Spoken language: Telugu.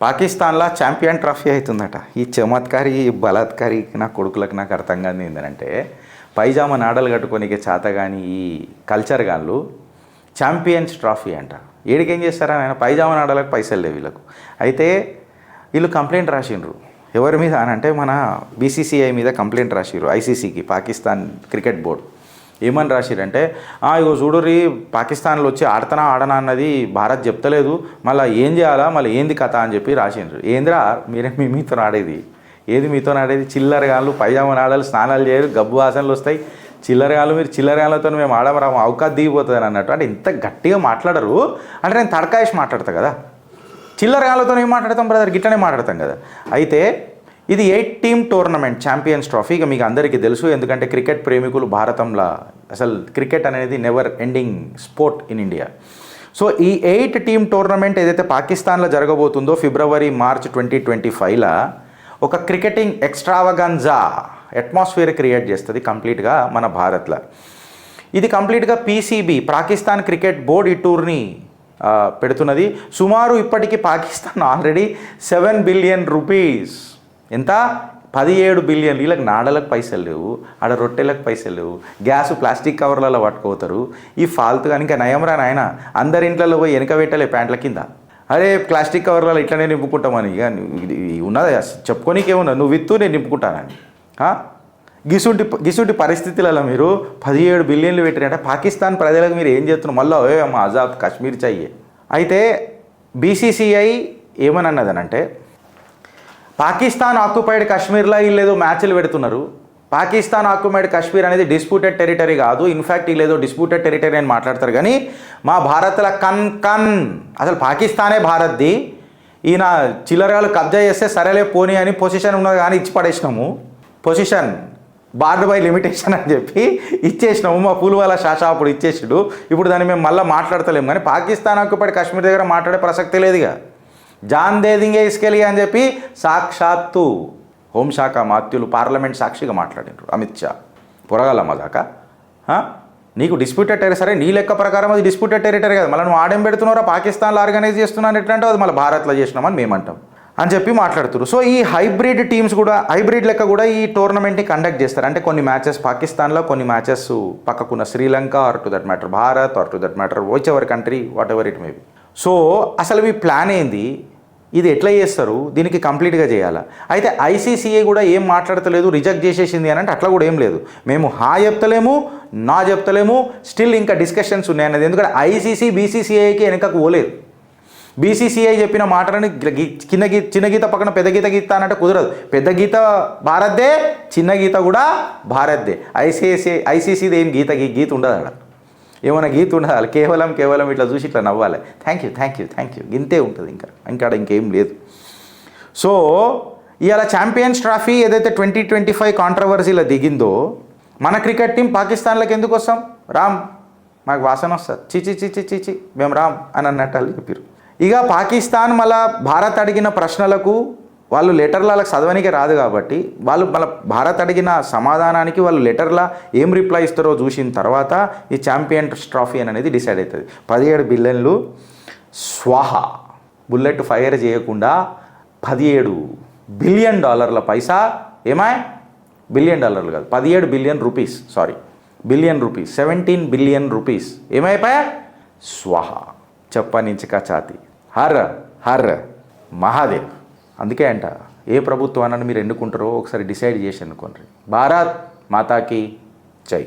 పాకిస్తాన్లో ఛాంపియన్ ట్రోఫీ అవుతుందట. ఈ చమత్కారి బలాత్కారి నా కొడుకులకు నాకు అర్థం కాదు ఏంటంటే, పైజామా నాడలు కట్టుకోనికి చేత కానీ ఈ కల్చర్ గాళ్ళు ఛాంపియన్స్ ట్రోఫీ అంట. ఏడికేం చేస్తారని ఆయన పైజామా నాడలకు పైసలు లేవు వీళ్ళకు. అయితే వీళ్ళు కంప్లైంట్ రాసిండ్రు ఎవరి మీద అని అంటే మన బీసీసీఐ మీద కంప్లైంట్ రాసిర్రు ఐసీసీకి, పాకిస్తాన్ క్రికెట్ బోర్డు. ఏమని రాసిరంటే, ఇగో చూడుర్రి పాకిస్తాన్లో వచ్చి ఆడనా అన్నది భారత్ చెప్తలేదు, మళ్ళీ ఏం చేయాలా, మళ్ళీ ఏంది కథ అని చెప్పి రాసిండ్రు. ఏంద్రా మీతో ఆడేది ఏది, మీతో ఆడేది చిల్లరగాళ్ళు, పైజామా నాడాలు, స్నానాలు చేయరు, గబ్బు వాసనలు వస్తాయి, చిల్లరగాళ్ళు, మీరు చిల్లరగాళ్ళతో మేము ఆడమరాము, అవకాశం దిగిపోతుంది అన్నట్టు. అంటే ఇంత గట్టిగా మాట్లాడరు అంటే నేను తడకాయేసి మాట్లాడతా కదా, చిల్లరగాళ్ళతో ఏం మాట్లాడతాం బ్రదర్, గిట్లనే మాట్లాడతాం కదా. అయితే ఇది 8 టీమ్ టోర్నమెంట్ ఛాంపియన్స్ ట్రోఫీ. ఇక మీకు అందరికీ తెలుసు, ఎందుకంటే క్రికెట్ ప్రేమికులు భారతంలో అసలు క్రికెట్ అనేది never ending sport in India. So ఈ 8 టీమ్ టోర్నమెంట్ ఏదైతే పాకిస్తాన్లో జరగబోతుందో ఫిబ్రవరి మార్చ్ 2025లో ఒక క్రికెటింగ్ ఎక్స్ట్రావగన్జా అట్మాస్ఫియర్ క్రియేట్ చేస్తుంది కంప్లీట్గా మన భారత్లో. ఇది కంప్లీట్గా పీసీబీ పాకిస్తాన్ క్రికెట్ బోర్డ్ ఈ టూర్ని పెడుతున్నది. సుమారు ఇప్పటికీ పాకిస్తాన్ ఆల్రెడీ 7 బిలియన్ రూపీస్, ఎంత 17 బిలియన్, వీళ్ళకి నాడలకు పైసలు లేవు, ఆడ రొట్టెలకు పైసలు లేవు, గ్యాస్ ప్లాస్టిక్ కవర్లలో పట్టుకోతారు. ఈ ఫాల్తు కానీ ఇంకా నయంరా నాయన, అందరి ఇంట్లో పోయి వెనక పెట్టలే ప్యాంట్ల కింద, అరే ప్లాస్టిక్ కవర్లలో ఇట్లనే నింపుకుంటామని. ఇక ఉన్నదా చెప్పుకోనికేమున్నా, నువ్వు విత్తు నేను నింపుకుంటానని. గిసుంటి పరిస్థితులలో మీరు 17 బిలియన్లు పెట్టినట్టే పాకిస్తాన్ ప్రజలకు మీరు ఏం చేస్తున్నారు, మళ్ళీ మా ఆజాద్ కాశ్మీర్ చెయ్యే. అయితే బీసీసీఐ ఏమని అన్నదనంటే, పాకిస్తాన్ ఆక్యుపైడ్ కాశ్మీర్లో వీళ్ళేదో మ్యాచ్లు పెడుతున్నారు. పాకిస్తాన్ ఆక్యుపైడ్ కాశ్మీర్ అనేది డిస్ప్యూటెడ్ టెరిటరీ కాదు, ఇన్ఫ్యాక్ట్ వీళ్ళేదో డిస్ప్యూటెడ్ టెరిటరీ అని మాట్లాడతారు. కానీ మా భారత్లో అసలు పాకిస్తానే భారత్ది, ఈయన చిల్లరగాలు కబ్జా చేస్తే సరేలే పోనీ అని పొజిషన్ ఉన్నది కానీ ఇచ్చి పడేసినాము, పొజిషన్ బార్డర్ బై లిమిటేషన్ అని చెప్పి ఇచ్చేసినాము. మా పూల్వాలా షాషా అప్పుడు ఇచ్చేసాడు, ఇప్పుడు దాన్ని మేము మళ్ళీ మాట్లాడతలేము. కానీ పాకిస్తాన్ ఆక్యుపైడ్ కాశ్మీర్ దగ్గర మాట్లాడే ప్రసక్తి లేదుగా. జాన్ దేదింగే ఇసుకెళ్ళి అని చెప్పి సాక్షాత్తు హోంశాఖ మాత్యులు పార్లమెంట్ సాక్షిగా మాట్లాడినారు అమిత్ షా. పొరగాల మజాక, నీకు డిస్ప్యూటెడ్ టెరిటరీ, సరే నీ లెక్క ప్రకారం అది డిస్ప్యూటెడ్ టెరిటరీ కదా, మళ్ళీ నువ్వు ఆడేం పెడుతున్నారా, పాకిస్తాన్లో ఆర్గనైజ్ చేస్తున్నాను ఎట్లంటే అది మళ్ళీ భారత్లో చేసినామని మేమంటాం అని చెప్పి మాట్లాడుతున్నారు. సో ఈ హైబ్రిడ్ టీమ్స్ కూడా, హైబ్రిడ్ లెక్క కూడా ఈ టోర్నమెంట్ని కండక్ట్ చేస్తారు. అంటే కొన్ని మ్యాచెస్ పాకిస్తాన్లో, కొన్ని మ్యాచెస్ పక్కకున్న Sri Lanka, or to that matter Bharat, or to that matter whichever country, whatever it may be. So అసలు మీ ప్లాన్ ఏంది, ఇది ఎట్లా చేస్తారు, దీనికి కంప్లీట్గా చేయాలా. అయితే ఐసీసీఐ కూడా ఏం మాట్లాడతలేదు, రిజెక్ట్ చేసేసింది అని అంటే అట్లా కూడా ఏం లేదు. మేము చెప్తలేము, నా చెప్తలేము, స్టిల్ ఇంకా డిస్కషన్స్ ఉన్నాయన్నది. ఎందుకంటే ఐసీసీ బీసీసీఐకి వెనకకు పోలేదు. బీసీసీఐ చెప్పిన మాటలని చిన్న గీత పక్కన పెద్ద గీత గీత అన్నట్టు కుదరదు. పెద్ద గీత భారత్దే, చిన్న గీత కూడా భారత్దే. ఐసీసీది ఏం గీత ఉండదు అక్కడ, ఏమైనా గీత ఉండాలి, కేవలం ఇట్లా చూసి ఇట్లా నవ్వాలి, థ్యాంక్ యూ ఇంతే ఉంటుంది, ఇంకా ఇంకేం లేదు. సో ఇవాళ ఛాంపియన్స్ ట్రోఫీ ఏదైతే 2025 కాంట్రవర్సీలో దిగిందో, మన క్రికెట్ టీం పాకిస్తాన్లోకి ఎందుకు వస్తాం, రామ్ మాకు వాసన వస్తుంది, చిచి మేము రామ్ అని అన్నట్టు వాళ్ళు చెప్పారు. ఇక పాకిస్తాన్ మళ్ళా భారత్ అడిగిన ప్రశ్నలకు వాళ్ళు లెటర్లో వాళ్ళకి చదవనికే రాదు కాబట్టి వాళ్ళు మళ్ళీ భారత్ అడిగిన సమాధానానికి వాళ్ళు లెటర్లో ఏం రిప్లై ఇస్తారో చూసిన తర్వాత ఈ ఛాంపియన్స్ ట్రోఫీ అనేది డిసైడ్ అవుతుంది. 17 బిలియన్లు స్వాహా, బుల్లెట్ ఫైర్ చేయకుండా 17 బిలియన్ డాలర్ల పైసా ఏమాయ్, బిలియన్ డాలర్లు కాదు, 17 billion rupees, billion rupees, 17 billion rupees ఏమైపోయా స్వాహా. చెప్పనించక ఛాతి, హర్ మహాదేవ్. అందుకే అంట, ఏ ప్రభుత్వాన్ని మీరు ఎన్నుకుంటారో ఒకసారి డిసైడ్ చేసి ఎన్నుకోండి. భారత్ మాతాకి జై.